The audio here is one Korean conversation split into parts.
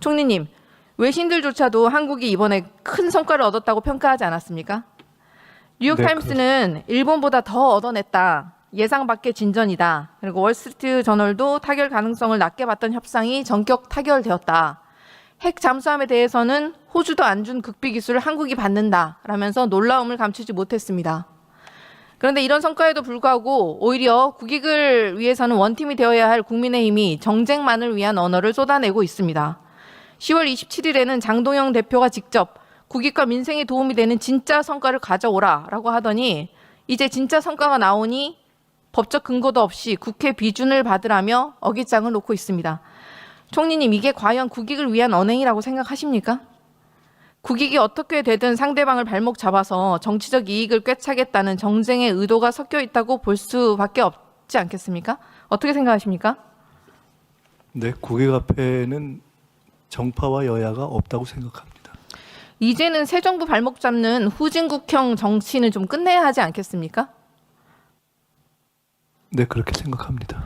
총리님, 외신들조차도 한국이 이번에 큰 성과를 얻었다고 평가하지 않았습니까? 뉴욕타임스는 일본보다 더 얻어냈다. 예상 밖의 진전이다. 그리고 월스트리트 저널도 타결 가능성을 낮게 봤던 협상이 전격 타결되었다. 핵 잠수함에 대해서는 호주도 안 준 극비 기술을 한국이 받는다. 라면서 놀라움을 감추지 못했습니다. 그런데 이런 성과에도 불구하고 오히려 국익을 위해서는 원팀이 되어야 할 국민의힘이 정쟁만을 위한 언어를 쏟아내고 있습니다. 10월 27일에는 장동영 대표가 직접 국익과 민생에 도움이 되는 진짜 성과를 가져오라 라고 하더니 이제 진짜 성과가 나오니 법적 근거도 없이 국회 비준을 받으라며 어깃장을 놓고 있습니다. 총리님, 이게 과연 국익을 위한 언행이라고 생각하십니까? 국익이 어떻게 되든 상대방을 발목 잡아서 정치적 이익을 꿰차겠다는 정쟁의 의도가 섞여 있다고 볼 수밖에 없지 않겠습니까? 어떻게 생각하십니까? 네, 국익 앞에는 정파와 여야가 없다고 생각합니다. 이제는 새 정부 발목 잡는 후진국형 정치는 좀 끝내야 하지 않겠습니까? 네, 그렇게 생각합니다.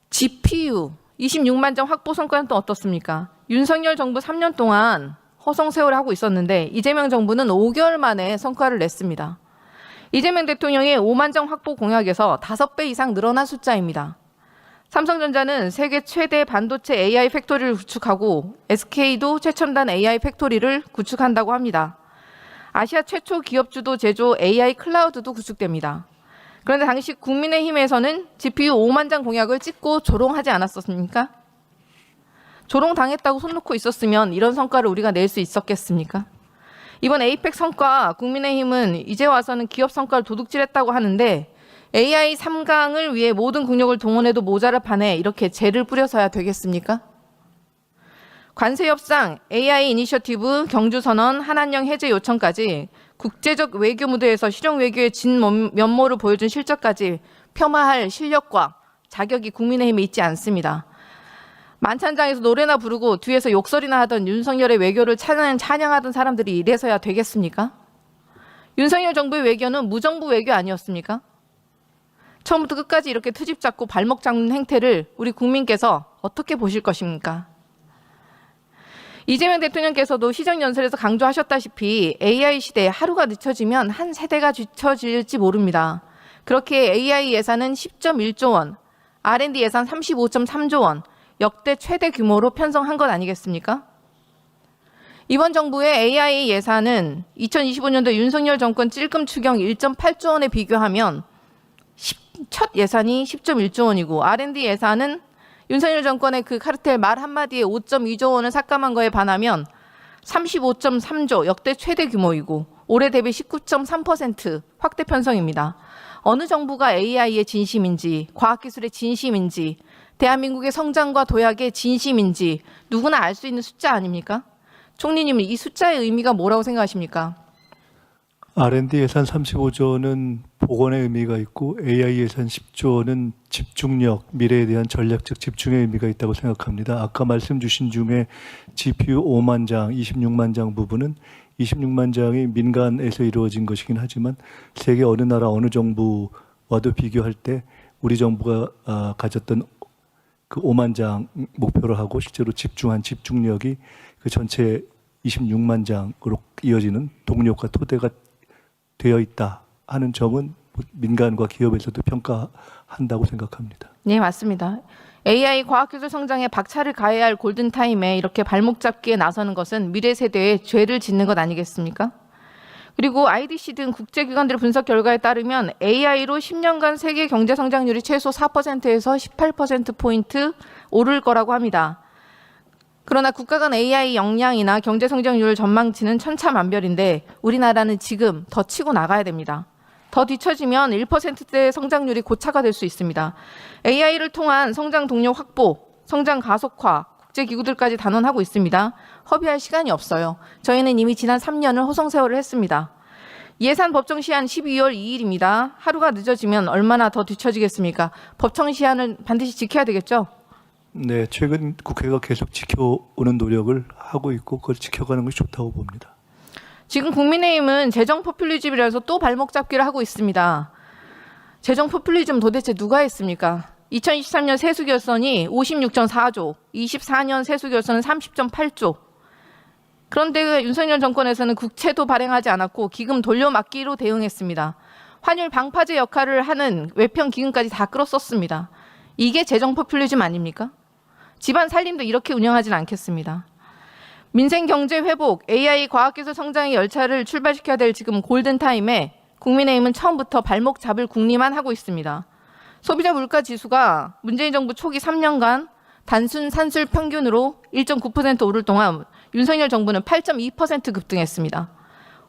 GPU 26만 정 확보 성과는 또 어떻습니까? 윤석열 정부 3년 동안 허송세월을 하고 있었는데 이재명 정부는 5개월 만에 성과를 냈습니다. 이재명 대통령의 5만 정 확보 공약에서 5배 이상 늘어난 숫자입니다. 삼성전자는 세계 최대 반도체 AI 팩토리를 구축하고 SK도 최첨단 AI 팩토리를 구축한다고 합니다. 아시아 최초 기업주도 제조 AI 클라우드도 구축됩니다. 그런데 당시 국민의힘에서는 GPU 5만 장 공약을 찍고 조롱하지 않았었습니까? 조롱당했다고 손 놓고 있었으면 이런 성과를 우리가 낼 수 있었겠습니까? 이번 에이펙 성과 국민의힘은 이제 와서는 기업 성과를 도둑질했다고 하는데 AI 3강을 위해 모든 국력을 동원해도 모자랄 판에 이렇게 재를 뿌려서야 되겠습니까? 관세 협상, AI 이니셔티브, 경주선언, 한한령 해제 요청까지 국제적 외교 무대에서 실용 외교의 진면모를 보여준 실적까지 폄하할 실력과 자격이 국민의힘에 있지 않습니다. 만찬장에서 노래나 부르고 뒤에서 욕설이나 하던 윤석열의 외교를 찬양하던 사람들이 이래서야 되겠습니까? 윤석열 정부의 외교는 무정부 외교 아니었습니까? 처음부터 끝까지 이렇게 트집 잡고 발목 잡는 행태를 우리 국민께서 어떻게 보실 것입니까? 이재명 대통령께서도 시정연설에서 강조하셨다시피 AI 시대에 하루가 늦춰지면 한 세대가 뒤처질지 모릅니다. 그렇게 AI 예산은 10.1조 원, R&D 예산 35.3조 원, 역대 최대 규모로 편성한 것 아니겠습니까? 이번 정부의 AI 예산은 2025년도 윤석열 정권 찔끔 추경 1.8조 원에 비교하면 첫 예산이 10.1조 원이고 R&D 예산은 윤석열 정권의 그 카르텔 말 한마디에 5.2조 원을 삭감한 거에 반하면 35.3조 역대 최대 규모이고 올해 대비 19.3% 확대 편성입니다. 어느 정부가 AI의 진심인지 과학기술의 진심인지 대한민국의 성장과 도약의 진심인지 누구나 알 수 있는 숫자 아닙니까? 총리님은 이 숫자의 의미가 뭐라고 생각하십니까? R&D 예산 35조는 복원의 의미가 있고 AI 예산 10조는 집중력, 미래에 대한 전략적 집중의 의미가 있다고 생각합니다. 아까 말씀 주신 중에 GPU 5만 장, 26만 장 부분은 26만 장이 민간에서 이루어진 것이긴 하지만 세계 어느 나라 어느 정부와도 비교할 때 우리 정부가 가졌던 그 5만 장 목표로 하고 실제로 집중한 집중력이 그 전체 26만 장으로 이어지는 동력과 토대가 되어 있다 하는 점은 민간과 기업에서도 평가한다고 생각합니다. 네, 맞습니다. AI 과학기술 성장에 박차를 가해야 할 골든타임에 이렇게 발목 잡기에 나서는 것은 미래 세대에 죄를 짓는 것 아니겠습니까? 그리고 IDC 등 국제기관들의 분석 결과에 따르면 AI로 10년간 세계 경제 성장률이 최소 4%에서 18%포인트 오를 거라고 합니다. 그러나 국가 간 AI 역량이나 경제 성장률 전망치는 천차만별인데 우리나라는 지금 더 치고 나가야 됩니다. 더 뒤처지면 1%대 성장률이 고차가 될 수 있습니다. AI를 통한 성장 동력 확보, 성장 가속화, 국제기구들까지 단언하고 있습니다. 허비할 시간이 없어요. 저희는 이미 지난 3년을 호송세월을 했습니다. 예산 법정 시한 12월 2일입니다. 하루가 늦어지면 얼마나 더 뒤처지겠습니까? 법정 시한을 반드시 지켜야 되겠죠? 네, 최근 국회가 계속 지켜오는 노력을 하고 있고 그걸 지켜가는 것이 좋다고 봅니다. 지금 국민의힘은 재정 포퓰리즘이라서 또 발목 잡기를 하고 있습니다. 재정 포퓰리즘 도대체 누가 했습니까? 2023년 세수 결손이 56.4조, 24년 세수 결손은 30.8조. 그런데 윤석열 정권에서는 국채도 발행하지 않았고 기금 돌려막기로 대응했습니다. 환율 방파제 역할을 하는 외평 기금까지 다 끌어썼습니다. 이게 재정 포퓰리즘 아닙니까? 집안 살림도 이렇게 운영하진 않겠습니다. 민생 경제 회복, AI 과학기술 성장의 열차를 출발시켜야 될 지금 골든타임에 국민의힘은 처음부터 발목 잡을 궁리만 하고 있습니다. 소비자 물가 지수가 문재인 정부 초기 3년간 단순 산술 평균으로 1.9% 오를 동안 윤석열 정부는 8.2% 급등했습니다.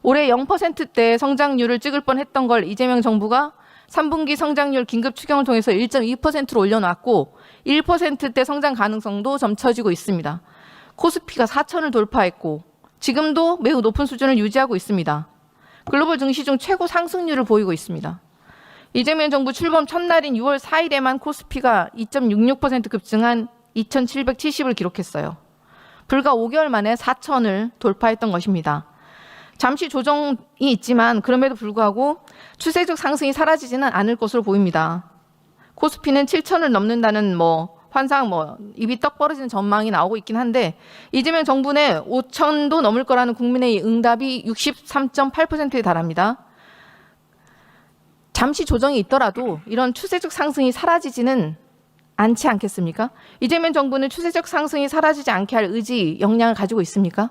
올해 0%대 성장률을 찍을 뻔했던 걸 이재명 정부가 3분기 성장률 긴급 추경을 통해서 1.2%로 올려놨고 1%대 성장 가능성도 점쳐지고 있습니다. 코스피가 4천을 돌파했고 지금도 매우 높은 수준을 유지하고 있습니다. 글로벌 증시 중 최고 상승률을 보이고 있습니다. 이재명 정부 출범 첫날인 6월 4일에만 코스피가 2.66% 급증한 2,770을 기록했어요. 불과 5개월 만에 4천을 돌파했던 것입니다. 잠시 조정이 있지만 그럼에도 불구하고 추세적 상승이 사라지지는 않을 것으로 보입니다. 코스피는 7천을 넘는다는 환상 입이 떡 벌어지는 전망이 나오고 있긴 한데 이재명 정부 내 5천도 넘을 거라는 국민의 응답이 63.8%에 달합니다. 잠시 조정이 있더라도 이런 추세적 상승이 사라지지는 않지 않겠습니까? 이재명 정부는 추세적 상승이 사라지지 않게 할 의지, 역량을 가지고 있습니까?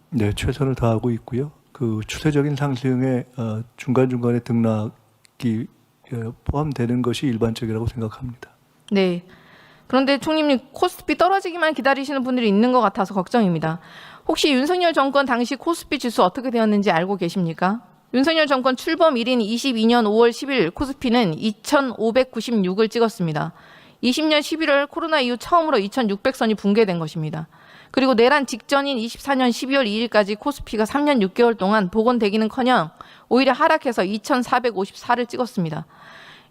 네, 최선을 다하고 있고요. 그 추세적인 상승에 중간중간에 등락이 포함되는 것이 일반적이라고 생각합니다. 네. 그런데 총리님 코스피 떨어지기만 기다리시는 분들이 있는 것 같아서 걱정입니다. 혹시 윤석열 정권 당시 코스피 지수 어떻게 되었는지 알고 계십니까? 윤석열 정권 출범 1인 22년 5월 10일 코스피는 2,596을 찍었습니다. 20년 11월 코로나 이후 처음으로 2,600선이 붕괴된 것입니다. 그리고 내란 직전인 24년 12월 2일까지 코스피가 3년 6개월 동안 복원되기는커녕 오히려 하락해서 2,454를 찍었습니다.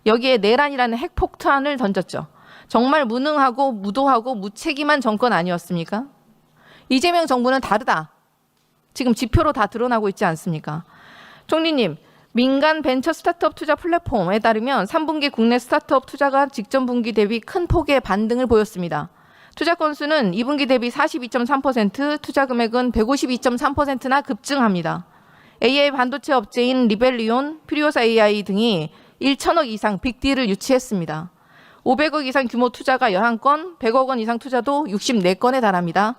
여기에 내란이라는 핵폭탄을 던졌죠. 정말 무능하고 무도하고 무책임한 정권 아니었습니까? 이재명 정부는 다르다. 지금 지표로 다 드러나고 있지 않습니까? 총리님, 민간 벤처 스타트업 투자 플랫폼에 따르면 3분기 국내 스타트업 투자가 직전 분기 대비 큰 폭의 반등을 보였습니다. 투자 건수는 2분기 대비 42.3%, 투자 금액은 152.3%나 급증합니다. AI 반도체 업체인 리벨리온, 퓨리오사 AI 등이 1천억 이상 빅딜을 유치했습니다. 500억 이상 규모 투자가 11건, 100억 원 이상 투자도 64건에 달합니다.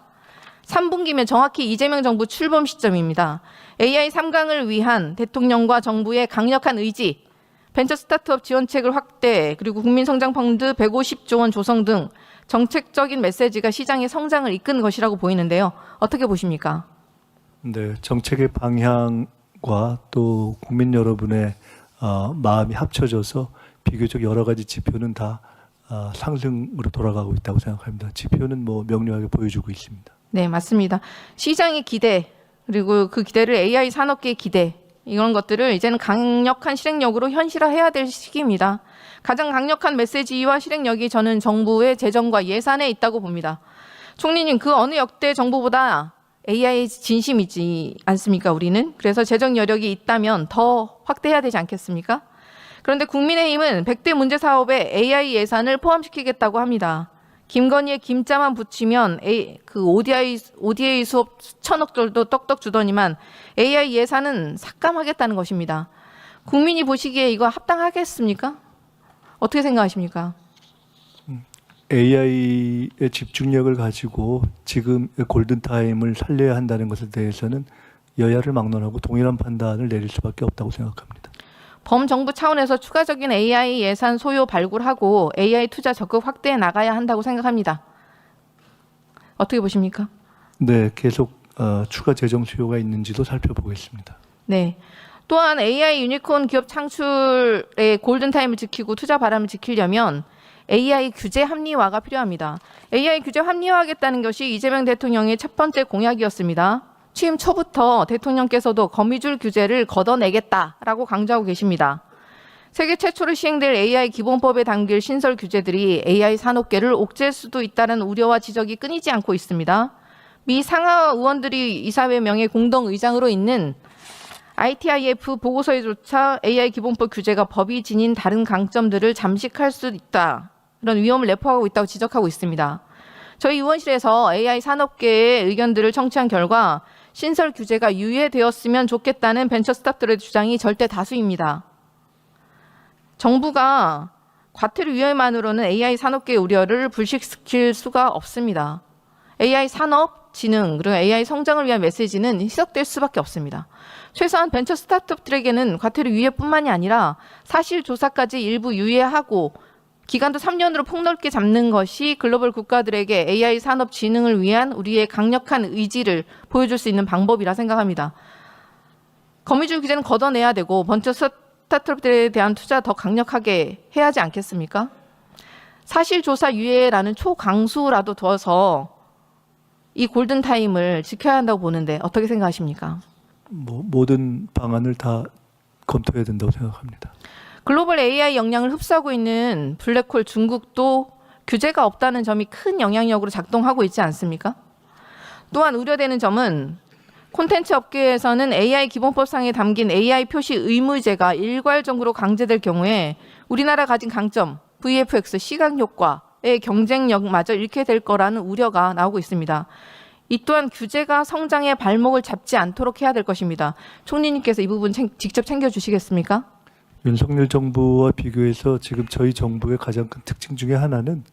3분기면 정확히 이재명 정부 출범 시점입니다. AI 3강을 위한 대통령과 정부의 강력한 의지, 벤처 스타트업 지원책을 확대, 그리고 국민성장펀드 150조 원 조성 등 정책적인 메시지가 시장의 성장을 이끈 것이라고 보이는데요. 어떻게 보십니까? 네, 정책의 방향과 또 국민 여러분의 마음이 합쳐져서 비교적 여러 가지 지표는 다 상승으로 돌아가고 있다고 생각합니다. 지표는 명료하게 보여주고 있습니다. 네, 맞습니다. 시장의 기대, 그리고 그 기대를 AI 산업계의 기대, 이런 것들을 이제는 강력한 실행력으로 현실화해야 될 시기입니다. 가장 강력한 메시지와 실행력이 저는 정부의 재정과 예산에 있다고 봅니다. 총리님, 그 어느 역대 정부보다 AI 진심이지 않습니까, 우리는? 그래서 재정 여력이 있다면 더 확대해야 되지 않겠습니까? 그런데 국민의힘은 100대 문제 사업에 AI 예산을 포함시키겠다고 합니다. 김건희의 김자만 붙이면 ODA 수업 수천억 dol도 떡떡 주더니만 AI 예산은 삭감하겠다는 것입니다. 국민이 보시기에 이거 합당하겠습니까? 어떻게 생각하십니까? AI의 집중력을 가지고 지금 골든타임을 살려야 한다는 것에 대해서는 여야를 막론하고 동일한 판단을 내릴 수밖에 없다고 생각합니다. 범정부 차원에서 추가적인 AI 예산 소요 발굴하고 AI 투자 적극 확대해 나가야 한다고 생각합니다. 어떻게 보십니까? 네, 계속 추가 재정 수요가 있는지도 살펴보겠습니다. 네. 또한 AI 유니콘 기업 창출의 골든타임을 지키고 투자 바람을 지키려면 AI 규제 합리화가 필요합니다. AI 규제 합리화하겠다는 것이 이재명 대통령의 첫 번째 공약이었습니다. 취임 초부터 대통령께서도 거미줄 규제를 걷어내겠다라고 강조하고 계십니다. 세계 최초로 시행될 AI 기본법에 담길 신설 규제들이 AI 산업계를 옥죄할 수도 있다는 우려와 지적이 끊이지 않고 있습니다. 미 상하 의원들이 이사회 명예 공동의장으로 있는 ITIF 보고서에조차 AI 기본법 규제가 법이 지닌 다른 강점들을 잠식할 수 있다. 그런 위험을 내포하고 있다고 지적하고 있습니다. 저희 의원실에서 AI 산업계의 의견들을 청취한 결과 신설 규제가 유예되었으면 좋겠다는 벤처 스타트업들의 주장이 절대 다수입니다. 정부가 과태료 유예만으로는 AI 산업계의 우려를 불식시킬 수가 없습니다. AI 산업, 진흥, 그리고 AI 성장을 위한 메시지는 희석될 수밖에 없습니다. 최소한 벤처 스타트업들에게는 과태료 유예뿐만이 아니라 사실 조사까지 일부 유예하고 기간도 3년으로 폭넓게 잡는 것이 글로벌 국가들에게 AI 산업 진흥을 위한 우리의 강력한 의지를 보여줄 수 있는 방법이라 생각합니다. 거미줄 규제는 걷어내야 되고 벤처 스타트업들에 대한 투자 더 강력하게 해야 하지 않겠습니까? 사실조사 유예라는 초강수라도 둬서 이 골든타임을 지켜야 한다고 보는데 어떻게 생각하십니까? 모든 방안을 다 검토해야 된다고 생각합니다. 글로벌 AI 역량을 흡수하고 있는 블랙홀 중국도 규제가 없다는 점이 큰 영향력으로 작동하고 있지 않습니까? 또한 우려되는 점은 콘텐츠 업계에서는 AI 기본법상에 담긴 AI 표시 의무제가 일괄적으로 강제될 경우에 우리나라 가진 강점, VFX, 시각 효과의 경쟁력마저 잃게 될 거라는 우려가 나오고 있습니다. 이 또한 규제가 성장의 발목을 잡지 않도록 해야 될 것입니다. 총리님께서 이 부분 직접 챙겨주시겠습니까? 윤석열 정부와 비교해서 지금 저희 정부의 가장 큰 특징 중에 하나는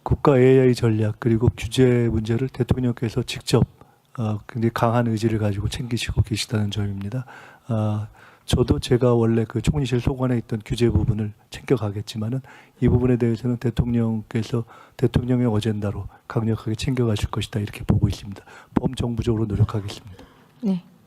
국가 AI 전략 그리고 규제 문제를 대통령께서 직접 굉장히 강한 의지를 가지고 챙기시고 계시다는 점입니다. 저도 제가 원래 그 총리실 소관에 있던 규제 부분을 챙겨가겠지만은 이 부분에 대해서는 대통령께서 대통령의 어젠다로 강력하게 챙겨가실 것이다 이렇게 보고 있습니다. 범정부적으로 노력하겠습니다. 네.